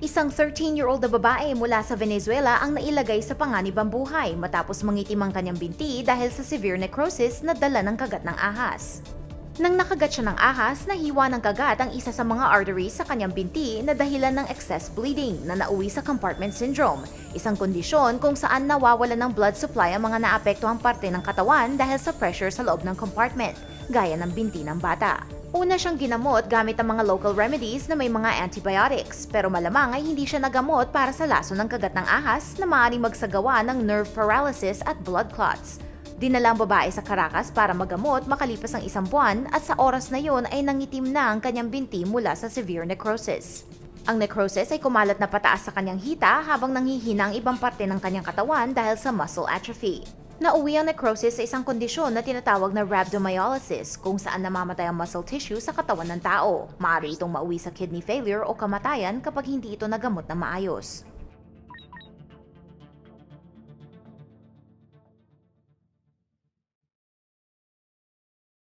Isang 13-year-old na babae mula sa Venezuela ang nailagay sa panganibang buhay matapos mangitim ang kanyang binti dahil sa severe necrosis na dala ng kagat ng ahas. Nang nakagat siya ng ahas, nahiwa ng kagat ang isa sa mga arteries sa kanyang binti na dahilan ng excess bleeding na nauwi sa compartment syndrome, isang kondisyon kung saan nawawalan ng blood supply ang mga naapektuhang parte ng katawan dahil sa pressure sa loob ng compartment, gaya ng binti ng bata. Una siyang ginamot gamit ang mga local remedies na may mga antibiotics, pero malamang ay hindi siya nagamot para sa lason ng kagat ng ahas na maaaring magsagawa ng nerve paralysis at blood clots. Dinala ang babae sa Caracas para magamot makalipas ang isang buwan at sa oras na yun ay nangitim na ang kanyang binti mula sa severe necrosis. Ang necrosis ay kumalat na pataas sa kanyang hita habang nanghihina ang ibang parte ng kanyang katawan dahil sa muscle atrophy. Nauwi ang necrosis sa isang kondisyon na tinatawag na rhabdomyolysis kung saan namamatay ang muscle tissue sa katawan ng tao. Maaari itong mauwi sa kidney failure o kamatayan kapag hindi ito nagamot na maayos.